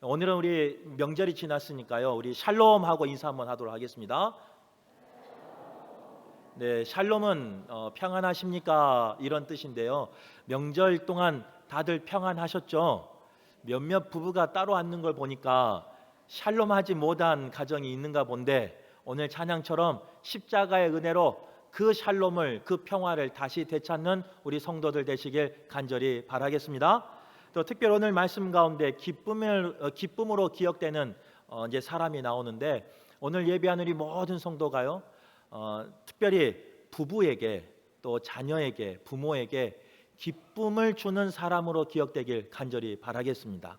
오늘은 우리 명절이 지났으니까요. 우리 샬롬하고 인사 한번 하도록 하겠습니다. 네, 샬롬은 평안하십니까? 이런 뜻인데요. 명절 동안 다들 평안하셨죠? 몇몇 부부가 따로 앉는 걸 보니까 샬롬하지 못한 가정이 있는가 본데 오늘 찬양처럼 십자가의 은혜로 그 샬롬을, 그 평화를 다시 되찾는 우리 성도들 되시길 간절히 바라겠습니다. 또 특별히 오늘 말씀 가운데 기쁨으로 기억되는 이제 사람이 나오는데 오늘 예배하는 우리 모든 성도가요. 특별히 부부에게 또 자녀에게 부모에게 기쁨을 주는 사람으로 기억되길 간절히 바라겠습니다.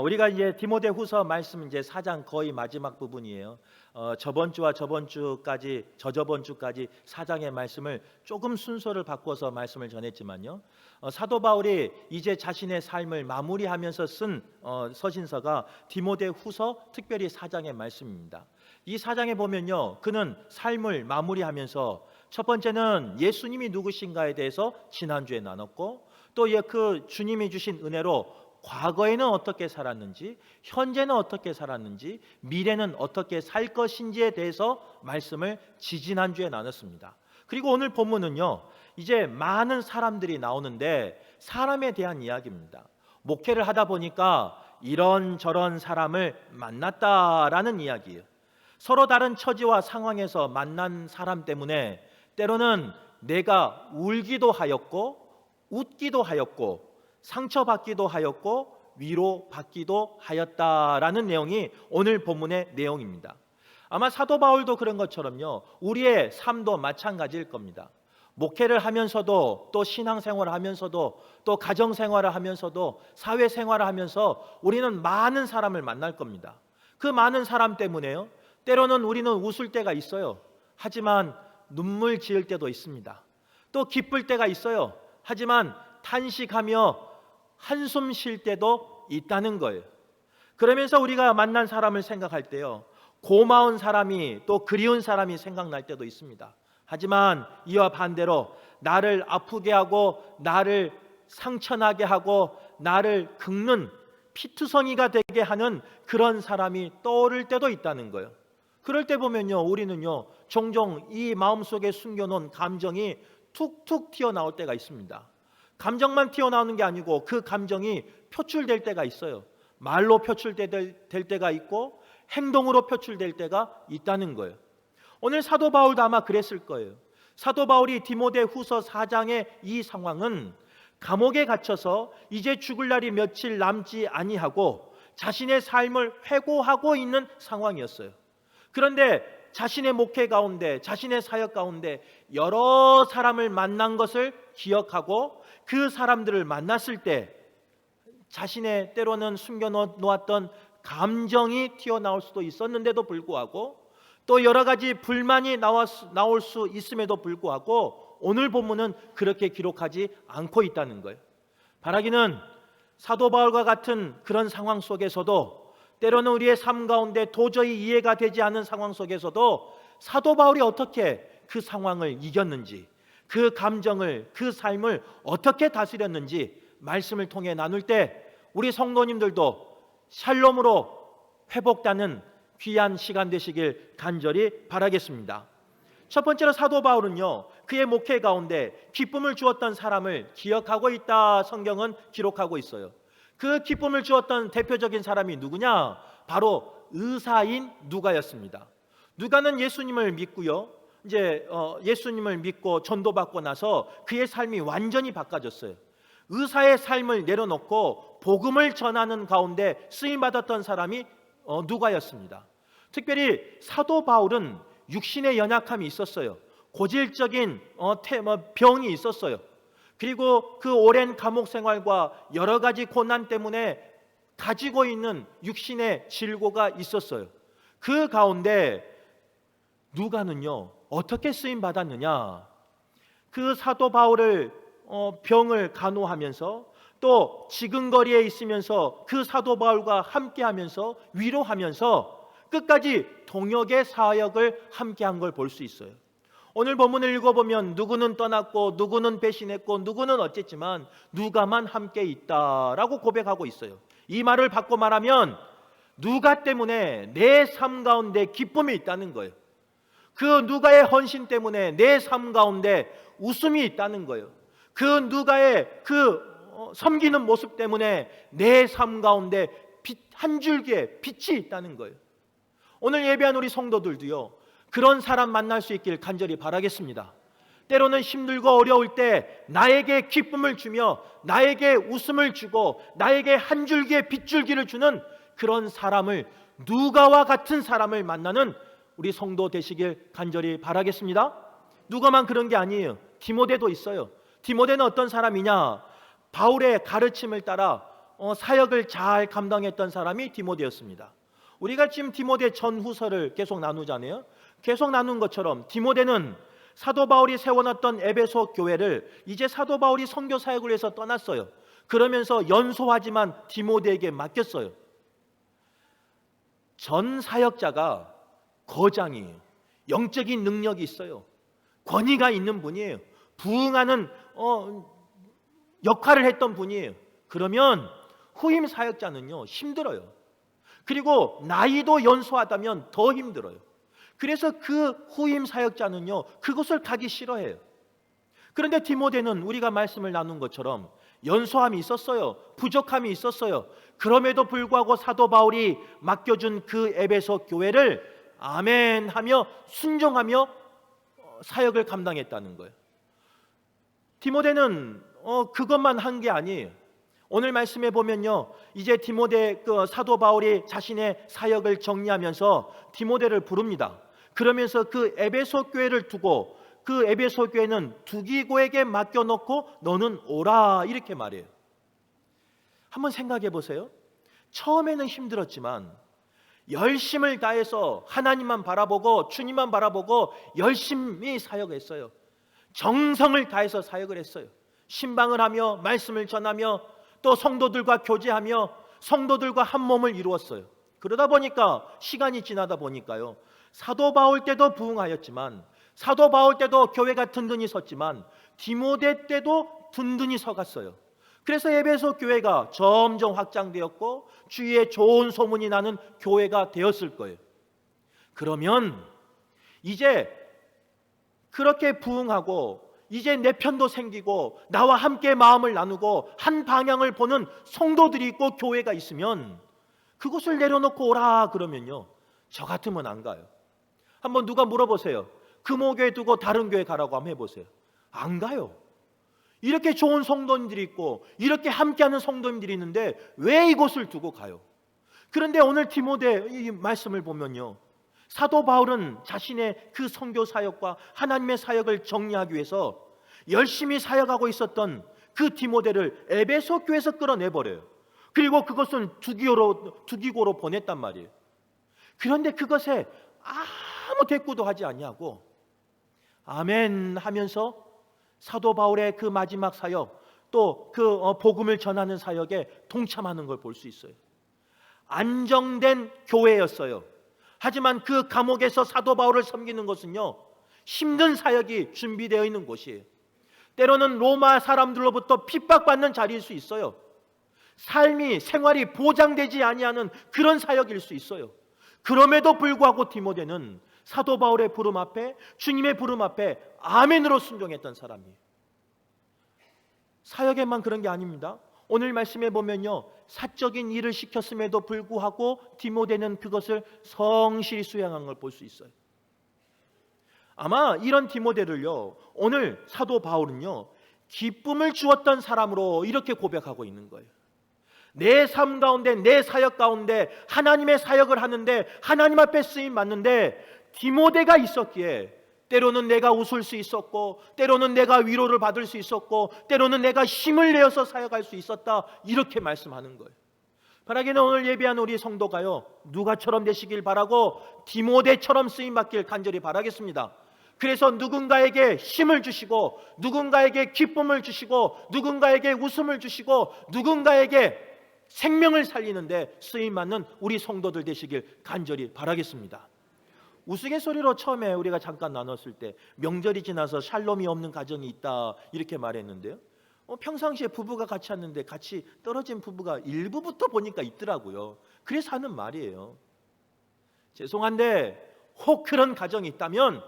우리가 이제 디모데후서 말씀 이제 4장 거의 마지막 부분이에요. 저번 주와 저번 주까지 저저번 주까지 4장의 말씀을 조금 순서를 바꿔서 말씀을 전했지만요. 사도 바울이 이제 자신의 삶을 마무리하면서 쓴 서신서가 디모데후서 특별히 4장의 말씀입니다. 이 4장에 보면요. 그는 삶을 마무리하면서 첫 번째는 예수님이 누구신가에 대해서 지난주에 나눴고 또 그 주님이 주신 은혜로 과거에는 어떻게 살았는지, 현재는 어떻게 살았는지, 미래는 어떻게 살 것인지에 대해서 말씀을 지지난주에 나눴습니다. 그리고 오늘 본문은요. 이제 많은 사람들이 나오는데 사람에 대한 이야기입니다. 목회를 하다 보니까 이런저런 사람을 만났다라는 이야기예요. 서로 다른 처지와 상황에서 만난 사람 때문에 때로는 내가 울기도 하였고 웃기도 하였고 상처받기도 하였고 위로받기도 하였다라는 내용이 오늘 본문의 내용입니다. 아마 사도 바울도 그런 것처럼요. 우리의 삶도 마찬가지일 겁니다. 목회를 하면서도 또 신앙생활을 하면서도 또 가정생활을 하면서도 사회생활을 하면서 우리는 많은 사람을 만날 겁니다. 그 많은 사람 때문에요. 때로는 우리는 웃을 때가 있어요. 하지만 눈물 지을 때도 있습니다. 또 기쁠 때가 있어요. 하지만 탄식하며 한숨 쉴 때도 있다는 거예요. 그러면서 우리가 만난 사람을 생각할 때요. 고마운 사람이 또 그리운 사람이 생각날 때도 있습니다. 하지만 이와 반대로 나를 아프게 하고 나를 상처나게 하고 나를 긁는 피투성이가 되게 하는 그런 사람이 떠오를 때도 있다는 거예요. 그럴 때 보면요. 우리는요. 종종 이 마음속에 숨겨놓은 감정이 툭툭 튀어나올 때가 있습니다. 감정만 튀어나오는 게 아니고 그 감정이 표출될 때가 있어요. 말로 표출될 때가 있고 행동으로 표출될 때가 있다는 거예요. 오늘 사도 바울도 아마 그랬을 거예요. 사도 바울이 디모데후서 4장의 이 상황은 감옥에 갇혀서 이제 죽을 날이 며칠 남지 아니하고 자신의 삶을 회고하고 있는 상황이었어요. 그런데 자신의 목회 가운데 자신의 사역 가운데 여러 사람을 만난 것을 기억하고 그 사람들을 만났을 때 자신의 때로는 숨겨놓았던 감정이 튀어나올 수도 있었는데도 불구하고 또 여러 가지 불만이 나올 수 있음에도 불구하고 오늘 본문은 그렇게 기록하지 않고 있다는 거예요. 바라기는 사도 바울과 같은 그런 상황 속에서도 때로는 우리의 삶 가운데 도저히 이해가 되지 않는 상황 속에서도 사도 바울이 어떻게 그 상황을 이겼는지 그 감정을 그 삶을 어떻게 다스렸는지 말씀을 통해 나눌 때 우리 성도님들도 샬롬으로 회복되는 귀한 시간 되시길 간절히 바라겠습니다. 첫 번째로 사도 바울은요. 그의 목회 가운데 기쁨을 주었던 사람을 기억하고 있다 성경은 기록하고 있어요. 그 기쁨을 주었던 대표적인 사람이 누구냐? 바로 의사인 누가였습니다. 누가는 예수님을 믿고요. 이제 예수님을 믿고 전도받고 나서 그의 삶이 완전히 바꿔졌어요. 의사의 삶을 내려놓고 복음을 전하는 가운데 쓰임 받았던 사람이 누가였습니다. 특별히 사도 바울은 육신의 연약함이 있었어요. 고질적인 병이 있었어요. 그리고 그 오랜 감옥 생활과 여러 가지 고난 때문에 가지고 있는 육신의 질고가 있었어요. 그 가운데 누가는요 어떻게 쓰임 받았느냐? 그 사도 바울을 병을 간호하면서 또 지근거리에 있으면서 그 사도 바울과 함께하면서 위로하면서 끝까지 동역의 사역을 함께한 걸 볼 수 있어요. 오늘 본문을 읽어보면 누구는 떠났고 누구는 배신했고 누구는 어쨌지만 누가만 함께 있다라고 고백하고 있어요. 이 말을 바꿔 말하면 누가 때문에 내 삶 가운데 기쁨이 있다는 거예요. 그 누가의 헌신 때문에 내 삶 가운데 웃음이 있다는 거예요. 그 누가의 섬기는 모습 때문에 내 삶 가운데 한 줄기의 빛이 있다는 거예요. 오늘 예배한 우리 성도들도요, 그런 사람 만날 수 있길 간절히 바라겠습니다. 때로는 힘들고 어려울 때 나에게 기쁨을 주며 나에게 웃음을 주고 나에게 한 줄기의 빗줄기를 주는 그런 사람을, 누가와 같은 사람을 만나는 우리 성도 되시길 간절히 바라겠습니다. 누가만 그런 게 아니에요. 디모데도 있어요. 디모데는 어떤 사람이냐? 바울의 가르침을 따라 사역을 잘 감당했던 사람이 디모데였습니다. 우리가 지금 디모데 전후서를 계속 나누잖아요. 계속 나눈 것처럼 디모데는 사도 바울이 세워놨던 에베소 교회를 이제 사도 바울이 선교 사역을 위해서 떠났어요. 그러면서 연소하지만 디모데에게 맡겼어요. 전 사역자가 거장이에요. 영적인 능력이 있어요. 권위가 있는 분이에요. 부응하는 역할을 했던 분이에요. 그러면 후임 사역자는요, 힘들어요. 그리고 나이도 연소하다면 더 힘들어요. 그래서 그 후임 사역자는요, 그것을 가기 싫어해요. 그런데 디모데는 우리가 말씀을 나눈 것처럼 연소함이 있었어요. 부족함이 있었어요. 그럼에도 불구하고 사도 바울이 맡겨준 그 에베소 교회를 아멘 하며 순종하며 사역을 감당했다는 거예요. 디모데는 그것만 한 게 아니에요. 오늘 말씀에 보면요, 이제 디모데 사도 바울이 자신의 사역을 정리하면서 디모데를 부릅니다. 그러면서 그 에베소 교회를 두고 그 에베소 교회는 두기고에게 맡겨놓고 너는 오라, 이렇게 말해요. 한번 생각해 보세요. 처음에는 힘들었지만 열심을 다해서 하나님만 바라보고 주님만 바라보고 열심히 사역했어요. 정성을 다해서 사역을 했어요. 신방을 하며 말씀을 전하며 또 성도들과 교제하며 성도들과 한 몸을 이루었어요. 그러다 보니까 시간이 지나다 보니까요, 사도 바울 때도 부흥하였지만, 사도 바울 때도 교회가 든든히 섰지만 디모데 때도 든든히 서갔어요. 그래서 에베소 교회가 점점 확장되었고 주위에 좋은 소문이 나는 교회가 되었을 거예요. 그러면 이제 그렇게 부흥하고 이제 내 편도 생기고 나와 함께 마음을 나누고 한 방향을 보는 성도들이 있고 교회가 있으면 그것을 내려놓고 오라 그러면요, 저 같으면 안 가요. 한번 누가 물어보세요. 금호교회 두고 다른 교회 가라고 한번 해보세요. 안 가요. 이렇게 좋은 성도님들이 있고 이렇게 함께하는 성도님들이 있는데 왜 이곳을 두고 가요? 그런데 오늘 디모데 이 말씀을 보면요, 사도 바울은 자신의 그 선교 사역과 하나님의 사역을 정리하기 위해서 열심히 사역하고 있었던 그 디모데를 에베소 교회에서 끌어내버려요. 그리고 그것은 두기고로 보냈단 말이에요. 그런데 그것에 아무 대꾸도 하지 아니하고 아멘 하면서 사도 바울의 그 마지막 사역, 또 그 복음을 전하는 사역에 동참하는 걸 볼 수 있어요. 안정된 교회였어요. 하지만 그 감옥에서 사도 바울을 섬기는 것은요, 힘든 사역이 준비되어 있는 곳이에요. 때로는 로마 사람들로부터 핍박받는 자리일 수 있어요. 삶이, 생활이 보장되지 아니하는 그런 사역일 수 있어요. 그럼에도 불구하고 디모데는 사도 바울의 부름 앞에, 주님의 부름 앞에 아멘으로 순종했던 사람이에요. 사역에만 그런 게 아닙니다. 오늘 말씀에 보면요, 사적인 일을 시켰음에도 불구하고 디모데는 그것을 성실히 수행한 걸 볼 수 있어요. 아마 이런 디모데를요, 오늘 사도 바울은요, 기쁨을 주었던 사람으로 이렇게 고백하고 있는 거예요. 내 삶 가운데, 내 사역 가운데 하나님의 사역을 하는데 하나님 앞에 쓰임 받는데 디모데가 있었기에 때로는 내가 웃을 수 있었고, 때로는 내가 위로를 받을 수 있었고, 때로는 내가 힘을 내어서 사역할 수 있었다, 이렇게 말씀하는 거예요. 바라기는 오늘 예배한 우리 성도가요, 누가처럼 되시길 바라고 디모데처럼 쓰임받길 간절히 바라겠습니다. 그래서 누군가에게 힘을 주시고, 누군가에게 기쁨을 주시고, 누군가에게 웃음을 주시고, 누군가에게 생명을 살리는데 쓰임받는 우리 성도들 되시길 간절히 바라겠습니다. 우스갯소리로 처음에 우리가 잠깐 나눴을 때 명절이 지나서 샬롬이 없는 가정이 있다, 이렇게 말했는데요, 평상시에 부부가 같이 왔는데 같이 떨어진 부부가 일부부터 보니까 있더라고요. 그래서 하는 말이에요. 죄송한데 혹 그런 가정이 있다면,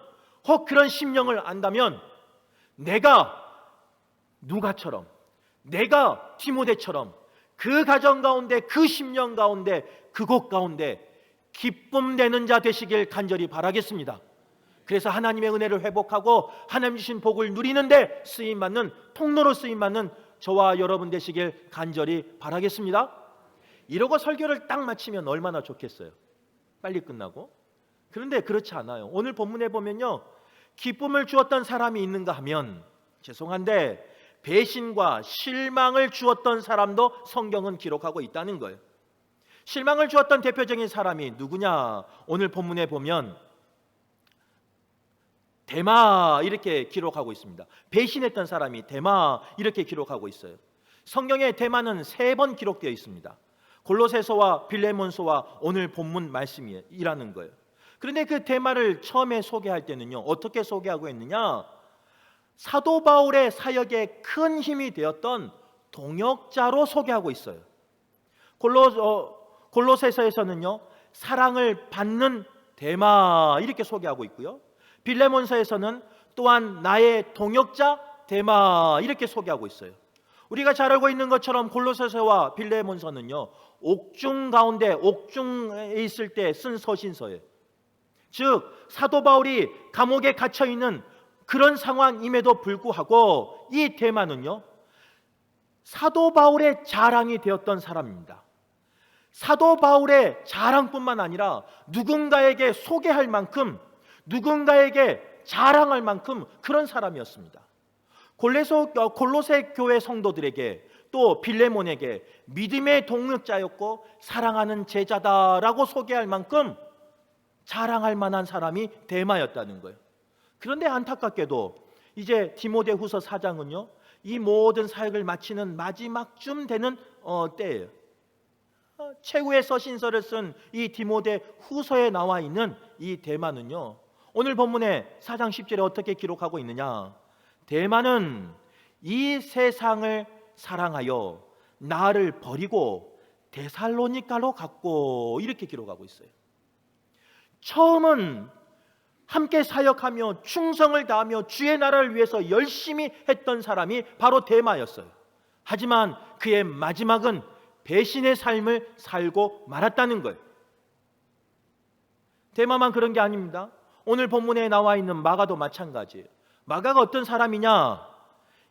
혹 그런 심령을 안다면, 내가 누가처럼, 내가 디모데처럼 그 가정 가운데, 그 심령 가운데, 그곳 가운데 기쁨 되는 자 되시길 간절히 바라겠습니다. 그래서 하나님의 은혜를 회복하고 하나님 주신 복을 누리는데 쓰임받는, 통로로 쓰임받는 저와 여러분 되시길 간절히 바라겠습니다. 이러고 설교를 딱 마치면 얼마나 좋겠어요. 빨리 끝나고. 그런데 그렇지 않아요. 오늘 본문에 보면요, 기쁨을 주었던 사람이 있는가 하면, 죄송한데 배신과 실망을 주었던 사람도 성경은 기록하고 있다는 거예요. 실망을 주었던 대표적인 사람이 누구냐? 오늘 본문에 보면 데마 이렇게 기록하고 있습니다. 배신했던 사람이 데마 이렇게 기록하고 있어요. 성경에 데마는 3번 기록되어 있습니다. 골로새서와 빌레몬서와 오늘 본문 말씀이라는 거예요. 그런데 그 데마를 처음에 소개할 때는요, 어떻게 소개하고 있느냐? 사도 바울의 사역에 큰 힘이 되었던 동역자로 소개하고 있어요. 골로새서에서는요, 사랑을 받는 데마 이렇게 소개하고 있고요. 빌레몬서에서는 또한 나의 동역자 데마 이렇게 소개하고 있어요. 우리가 잘 알고 있는 것처럼 골로새서와 빌레몬서는요, 옥중 가운데, 옥중에 있을 때 쓴 서신서예요. 즉 사도 바울이 감옥에 갇혀 있는 그런 상황임에도 불구하고 이 데마는요, 사도 바울의 자랑이 되었던 사람입니다. 사도 바울의 자랑뿐만 아니라 누군가에게 소개할 만큼, 누군가에게 자랑할 만큼 그런 사람이었습니다. 골로새 교회 성도들에게, 또 빌레몬에게 믿음의 동역자였고 사랑하는 제자다라고 소개할 만큼 자랑할 만한 사람이 데마였다는 거예요. 그런데 안타깝게도 이제 디모데후서 4장은요, 이 모든 사역을 마치는 마지막쯤 되는 때예요. 최후의 서신서를 쓴 이 디모데후서에 나와 있는 이 데마는요, 오늘 본문에 4장 10절에 어떻게 기록하고 있느냐? 데마는 이 세상을 사랑하여 나를 버리고 데살로니가로 갔고 이렇게 기록하고 있어요. 처음은 함께 사역하며 충성을 다하며 주의 나라를 위해서 열심히 했던 사람이 바로 데마였어요. 하지만 그의 마지막은 배신의 삶을 살고 말았다는 거예요. 데마만 그런 게 아닙니다. 오늘 본문에 나와 있는 마가도 마찬가지예요. 마가가 어떤 사람이냐?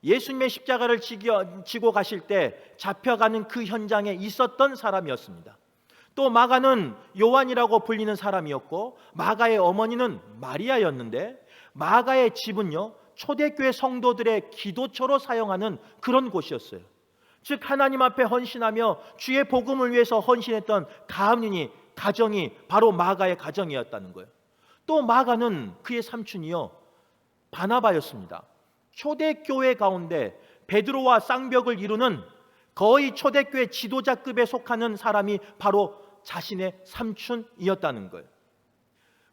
예수님의 십자가를 지고 가실 때 잡혀가는 그 현장에 있었던 사람이었습니다. 또 마가는 요한이라고 불리는 사람이었고, 마가의 어머니는 마리아였는데, 마가의 집은요, 초대교회 성도들의 기도처로 사용하는 그런 곳이었어요. 즉 하나님 앞에 헌신하며 주의 복음을 위해서 헌신했던 가정이 바로 마가의 가정이었다는 거예요. 또 마가는 그의 삼촌이요, 바나바였습니다. 초대교회 가운데 베드로와 쌍벽을 이루는 거의 초대교회 지도자급에 속하는 사람이 바로 자신의 삼촌이었다는 거예요.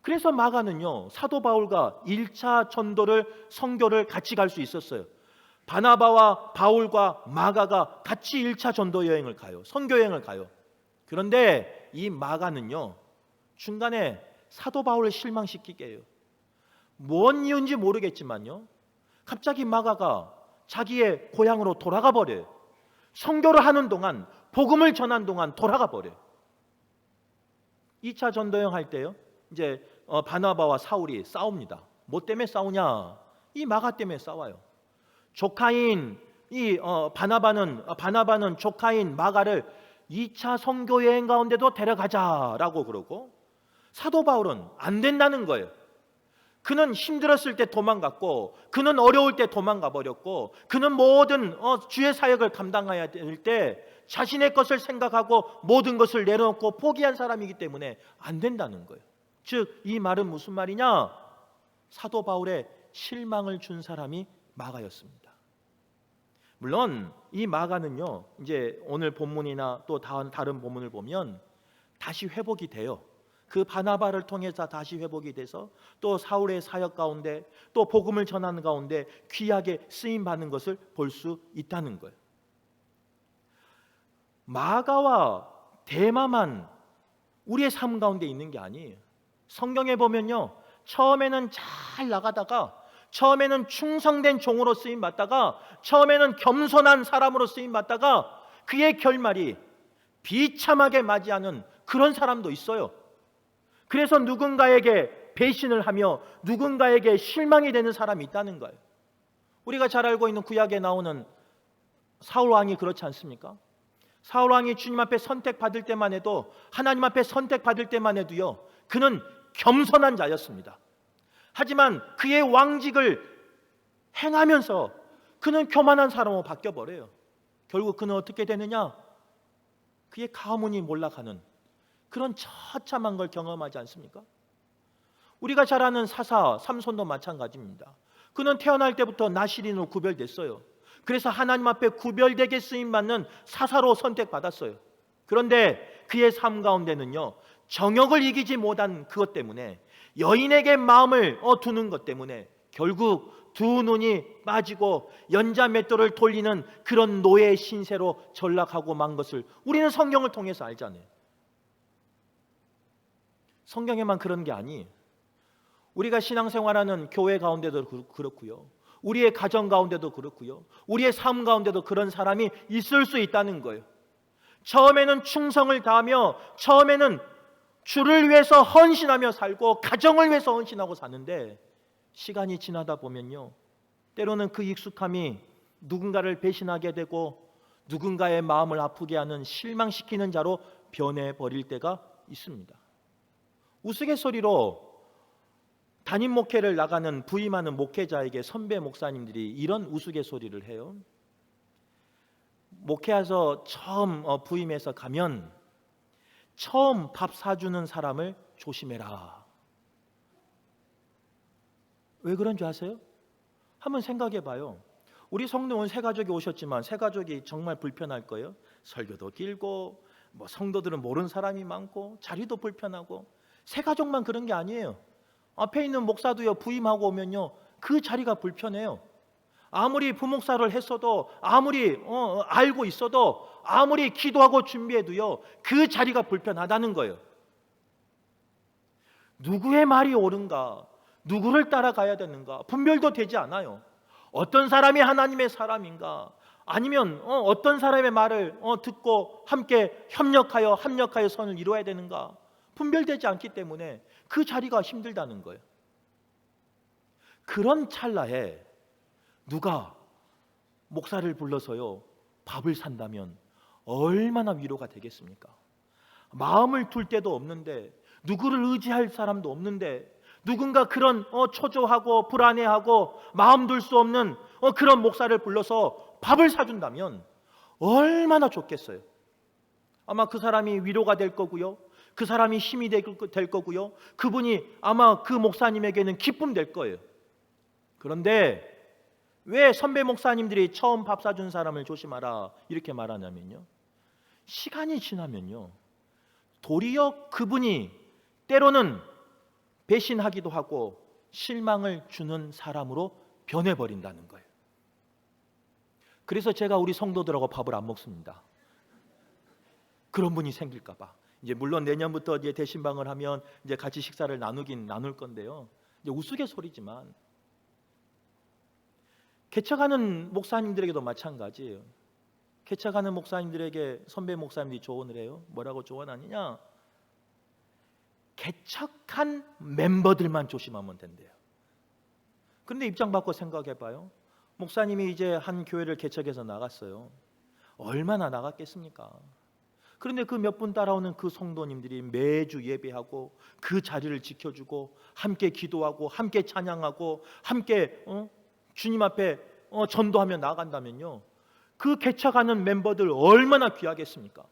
그래서 마가는요, 사도 바울과 1차 전도를, 선교를 같이 갈 수 있었어요. 바나바와 바울과 마가가 같이 1차 전도 여행을 가요. 선교 여행을 가요. 그런데 이 마가는요, 중간에 사도 바울을 실망시키게 해요. 뭔 이유인지 모르겠지만요, 갑자기 마가가 자기의 고향으로 돌아가 버려요. 선교를 하는 동안, 복음을 전한 동안 돌아가 버려요. 2차 전도여행 할 때요, 이제 바나바와 사울이 싸웁니다. 뭐 때문에 싸우냐? 이 마가 때문에 싸워요. 조카인 바나바는 조카인 마가를 2차 선교 여행 가운데도 데려가자라고 그러고, 사도 바울은 안 된다는 거예요. 그는 힘들었을 때 도망갔고, 그는 어려울 때 도망가 버렸고, 그는 모든 주의 사역을 감당해야 될 때 자신의 것을 생각하고 모든 것을 내려놓고 포기한 사람이기 때문에 안 된다는 거예요. 즉 이 말은 무슨 말이냐? 사도 바울의 실망을 준 사람이 마가였습니다. 물론 이 마가는요, 이제 오늘 본문이나 또 다른 본문을 보면 다시 회복이 돼요. 그 바나바를 통해서 다시 회복이 돼서 또 사울의 사역 가운데 또 복음을 전하는 가운데 귀하게 쓰임 받는 것을 볼 수 있다는 거예요. 마가와 데마만 우리의 삶 가운데 있는 게 아니에요. 성경에 보면요, 처음에는 잘 나가다가, 처음에는 충성된 종으로 쓰임 받다가, 처음에는 겸손한 사람으로 쓰임 받다가 그의 결말이 비참하게 맞이하는 그런 사람도 있어요. 그래서 누군가에게 배신을 하며 누군가에게 실망이 되는 사람이 있다는 거예요. 우리가 잘 알고 있는 구약에 나오는 사울 왕이 그렇지 않습니까? 사울 왕이 주님 앞에 선택받을 때만 해도, 하나님 앞에 선택받을 때만 해도요, 그는 겸손한 자였습니다. 하지만 그의 왕직을 행하면서 그는 교만한 사람으로 바뀌어버려요. 결국 그는 어떻게 되느냐? 그의 가문이 몰락하는 그런 처참한 걸 경험하지 않습니까? 우리가 잘 아는 사사 삼손도 마찬가지입니다. 그는 태어날 때부터 나실인으로 구별됐어요. 그래서 하나님 앞에 구별되게 쓰임받는 사사로 선택받았어요. 그런데 그의 삶 가운데는요, 정욕을 이기지 못한 그것 때문에, 여인에게 마음을 두는 것 때문에 결국 두 눈이 빠지고 연자맷돌을 돌리는 그런 노예의 신세로 전락하고 만 것을 우리는 성경을 통해서 알잖아요. 성경에만 그런 게 아니에요. 우리가 신앙생활하는 교회 가운데도 그렇고요, 우리의 가정 가운데도 그렇고요, 우리의 삶 가운데도 그런 사람이 있을 수 있다는 거예요. 처음에는 충성을 다하며, 처음에는 주를 위해서 헌신하며 살고 가정을 위해서 헌신하고 사는데, 시간이 지나다 보면요, 때로는 그 익숙함이 누군가를 배신하게 되고 누군가의 마음을 아프게 하는 실망시키는 자로 변해버릴 때가 있습니다. 우스갯소리로 담임 목회를 나가는 부임하는 목회자에게 선배 목사님들이 이런 우스갯소리를 해요. 목회해서 처음 부임해서 가면 처음 밥 사주는 사람을 조심해라. 왜 그런 줄 아세요? 한번 생각해 봐요. 우리 성도는 새 가족이 오셨지만 새 가족이 정말 불편할 거예요. 설교도 길고 성도들은 모르는 사람이 많고 자리도 불편하고, 새 가족만 그런 게 아니에요. 앞에 있는 목사도요, 부임하고 오면요, 그 자리가 불편해요. 아무리 부목사를 했어도, 아무리 알고 있어도, 아무리 기도하고 준비해도요, 그 자리가 불편하다는 거예요. 누구의 말이 옳은가, 누구를 따라가야 되는가 분별도 되지 않아요. 어떤 사람이 하나님의 사람인가, 아니면 어떤 사람의 말을 듣고 함께 협력하여 선을 이루어야 되는가 분별되지 않기 때문에 그 자리가 힘들다는 거예요. 그런 찰나에 누가 목사를 불러서요, 밥을 산다면 얼마나 위로가 되겠습니까? 마음을 둘 데도 없는데, 누구를 의지할 사람도 없는데, 누군가 그런 초조하고 불안해하고 마음 둘 수 없는 그런 목사를 불러서 밥을 사준다면 얼마나 좋겠어요. 아마 그 사람이 위로가 될 거고요, 그 사람이 힘이 될 거고요, 그분이 아마 그 목사님에게는 기쁨 될 거예요. 그런데 왜 선배 목사님들이 처음 밥 사준 사람을 조심하라 이렇게 말하냐면요, 시간이 지나면요, 도리어 그분이 때로는 배신하기도 하고 실망을 주는 사람으로 변해버린다는 거예요. 그래서 제가 우리 성도들하고 밥을 안 먹습니다. 그런 분이 생길까 봐. 이제 물론 내년부터 이제 대신방을 하면 이제 같이 식사를 나눌 건데요, 이제 우스갯소리지만 개척하는 목사님들에게도 마찬가지예요. 개척하는 목사님들에게 선배 목사님들이 조언을 해요. 뭐라고 조언하느냐? 개척한 멤버들만 조심하면 된대요. 그런데 입장 바꿔 생각해 봐요. 목사님이 이제 한 교회를 개척해서 나갔어요. 얼마나 나갔겠습니까? 그런데 그 몇 분 따라오는 그 성도님들이 매주 예배하고 그 자리를 지켜주고 함께 기도하고 함께 찬양하고 함께 주님 앞에 전도하며 나간다면요, 그 개척하는 멤버들 얼마나 귀하겠습니까?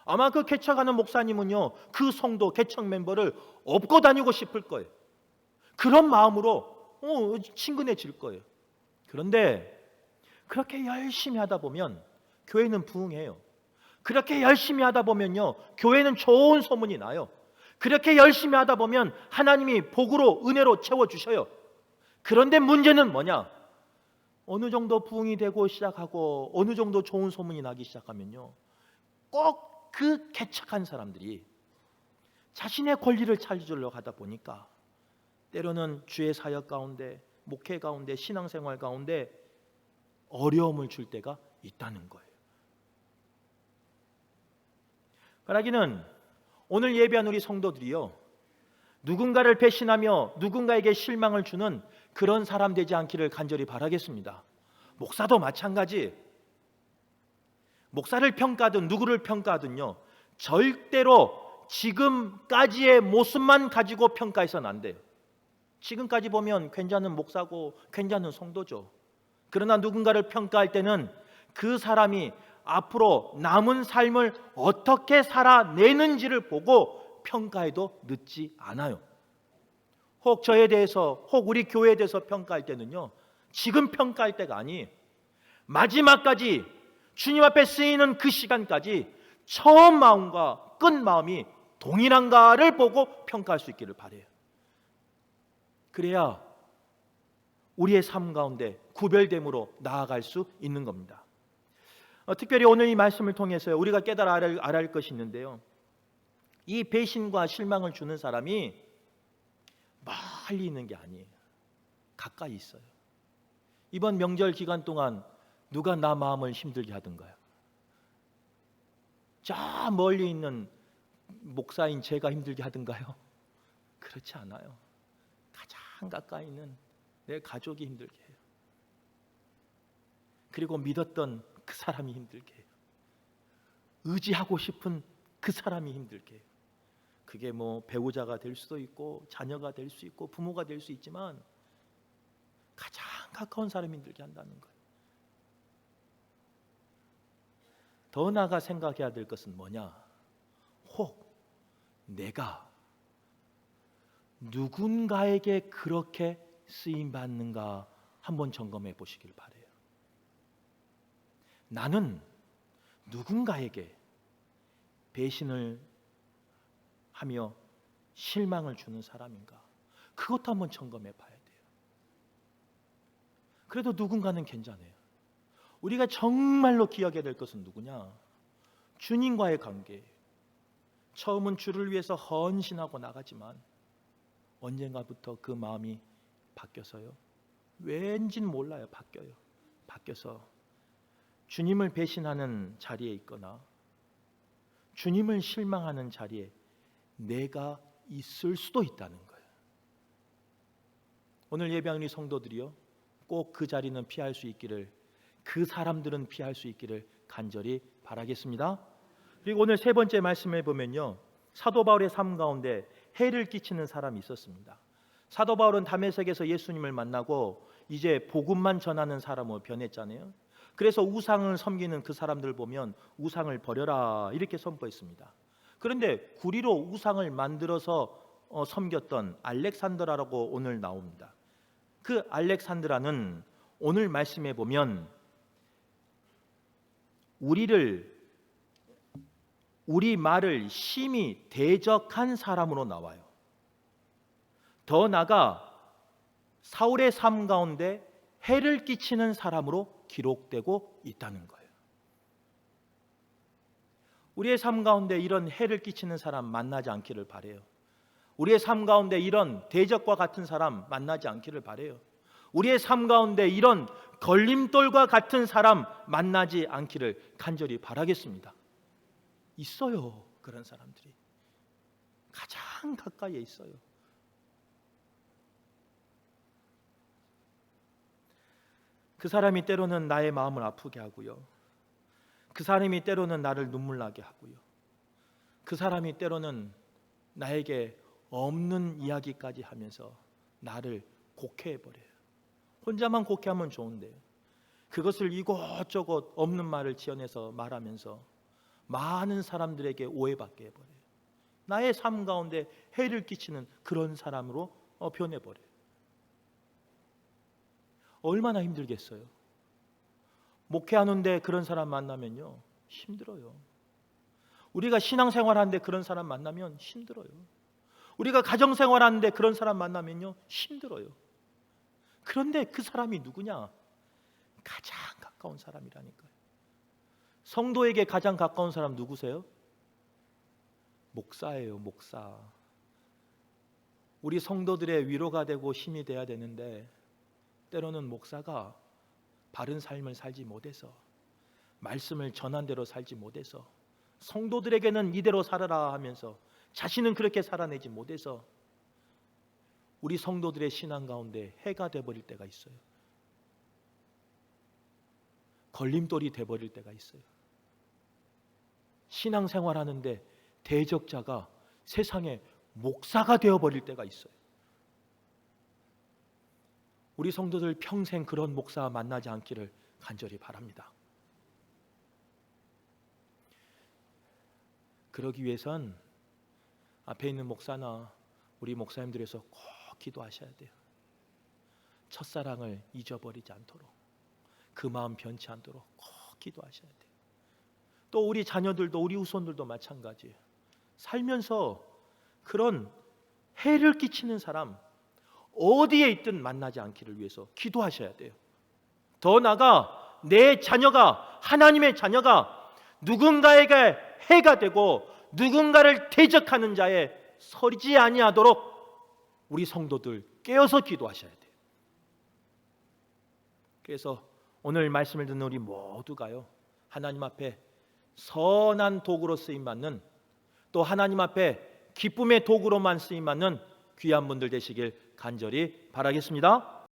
아마 그 개척하는 목사님은요, 그 성도 개척 멤버를 업고 다니고 싶을 거예요. 그런 마음으로 친근해질 거예요. 그런데 그렇게 열심히 하다 보면 교회는 부흥해요. 그렇게 열심히 하다 보면요, 교회는 좋은 소문이 나요. 그렇게 열심히 하다 보면 하나님이 복으로 은혜로 채워주셔요. 그런데 문제는 뭐냐? 어느 정도 부흥이 되고 시작하고 어느 정도 좋은 소문이 나기 시작하면요, 꼭 그 개척한 사람들이 자신의 권리를 찾으려고 하다 보니까 때로는 주의 사역 가운데, 목회 가운데, 신앙생활 가운데 어려움을 줄 때가 있다는 거예요. 바라기는 오늘 예배한 우리 성도들이요, 누군가를 배신하며 누군가에게 실망을 주는 그런 사람 되지 않기를 간절히 바라겠습니다. 목사도 마찬가지. 목사를 평가하든 누구를 평가하든요, 절대로 지금까지의 모습만 가지고 평가해서는 안 돼요. 지금까지 보면 괜찮은 목사고 괜찮은 성도죠. 그러나 누군가를 평가할 때는 그 사람이 앞으로 남은 삶을 어떻게 살아내는지를 보고 평가해도 늦지 않아요. 혹 저에 대해서, 혹 우리 교회에 대해서 평가할 때는요, 지금 평가할 때가 아니에요. 마지막까지 주님 앞에 쓰이는 그 시간까지 처음 마음과 끝 마음이 동일한가를 보고 평가할 수 있기를 바라요. 그래야 우리의 삶 가운데 구별됨으로 나아갈 수 있는 겁니다. 특별히 오늘 이 말씀을 통해서 우리가 깨달아 알아야 할 것이 있는데요, 이 배신과 실망을 주는 사람이 멀리 있는 게 아니에요. 가까이 있어요. 이번 명절 기간 동안 누가 나 마음을 힘들게 하던가요? 저 멀리 있는 목사인 제가 힘들게 하던가요? 그렇지 않아요. 가장 가까이 있는 내 가족이 힘들게 해요. 그리고 믿었던 그 사람이 힘들게 해요. 의지하고 싶은 그 사람이 힘들게 해요. 그게 뭐 배우자가 될 수도 있고 자녀가 될 수 있고 부모가 될 수 있지만 가장 가까운 사람이 힘들게 한다는 거예요. 더 나아가 생각해야 될 것은 뭐냐? 혹 내가 누군가에게 그렇게 쓰임 받는가 한번 점검해 보시길 바래요. 나는 누군가에게 배신을 하며 실망을 주는 사람인가? 그것도 한번 점검해 봐야 돼요. 그래도 누군가는 괜찮아요. 우리가 정말로 기억해야 될 것은 누구냐? 주님과의 관계. 처음은 주를 위해서 헌신하고 나가지만 언젠가부터 그 마음이 바뀌어서요, 왠지는 몰라요, 바뀌어요. 바뀌어서 주님을 배신하는 자리에 있거나 주님을 실망하는 자리에 내가 있을 수도 있다는 거예요. 오늘 예배하는 우리 성도들이요, 꼭 그 자리는 피할 수 있기를, 그 사람들은 피할 수 있기를 간절히 바라겠습니다. 그리고 오늘 세 번째 말씀을 보면요, 사도 바울의 삶 가운데 해를 끼치는 사람이 있었습니다. 사도 바울은 다메섹에서 예수님을 만나고 이제 복음만 전하는 사람으로 변했잖아요. 그래서 우상을 섬기는 그 사람들 보면 우상을 버려라 이렇게 선포했습니다. 그런데 구리로 우상을 만들어서 섬겼던 알렉산드라라고 오늘 나옵니다. 그 알렉산드라는 오늘 말씀에 보면 우리 말을 심히 대적한 사람으로 나와요. 더 나아가 사울의 삶 가운데 해를 끼치는 사람으로 기록되고 있다는 거예요. 우리의 삶 가운데 이런 해를 끼치는 사람 만나지 않기를 바라요. 우리의 삶 가운데 이런 대적과 같은 사람 만나지 않기를 바라요. 우리의 삶 가운데 이런 걸림돌과 같은 사람 만나지 않기를 간절히 바라겠습니다. 있어요. 그런 사람들이 가장 가까이에 있어요. 그 사람이 때로는 나의 마음을 아프게 하고요, 그 사람이 때로는 나를 눈물 나게 하고요, 그 사람이 때로는 나에게 없는 이야기까지 하면서 나를 곡해해버려요. 혼자만 곡해하면 좋은데 그것을 이곳저곳 없는 말을 지어내서 말하면서 많은 사람들에게 오해받게 해버려요. 나의 삶 가운데 해를 끼치는 그런 사람으로 변해버려요. 얼마나 힘들겠어요. 목회하는데 그런 사람 만나면요, 힘들어요. 우리가 신앙생활하는데 그런 사람 만나면 힘들어요. 우리가 가정생활하는데 그런 사람 만나면요 힘들어요. 그런데 그 사람이 누구냐? 가장 가까운 사람이라니까요. 성도에게 가장 가까운 사람 누구세요? 목사예요. 목사. 우리 성도들의 위로가 되고 힘이 돼야 되는데 때로는 목사가 바른 삶을 살지 못해서, 말씀을 전한 대로 살지 못해서, 성도들에게는 이대로 살아라 하면서 자신은 그렇게 살아내지 못해서 우리 성도들의 신앙 가운데 해가 돼버릴 때가 있어요. 걸림돌이 돼버릴 때가 있어요. 신앙생활하는데 대적자가 세상에 목사가 되어버릴 때가 있어요. 우리 성도들 평생 그런 목사 만나지 않기를 간절히 바랍니다. 그러기 위해선 앞에 있는 목사나 우리 목사님들에서 꼭 기도하셔야 돼요. 첫사랑을 잊어버리지 않도록, 그 마음 변치 않도록 꼭 기도하셔야 돼요. 또 우리 자녀들도, 우리 후손들도 마찬가지예요. 살면서 그런 해를 끼치는 사람 어디에 있든 만나지 않기를 위해서 기도하셔야 돼요. 더 나아가 내 자녀가, 하나님의 자녀가 누군가에게 해가 되고 누군가를 대적하는 자에 서리지 아니하도록 우리 성도들 깨어서 기도하셔야 돼요. 그래서 오늘 말씀을 듣는 우리 모두가요, 하나님 앞에 선한 도구로 쓰임받는, 또 하나님 앞에 기쁨의 도구로만 쓰임받는 귀한 분들 되시길 간절히 바라겠습니다.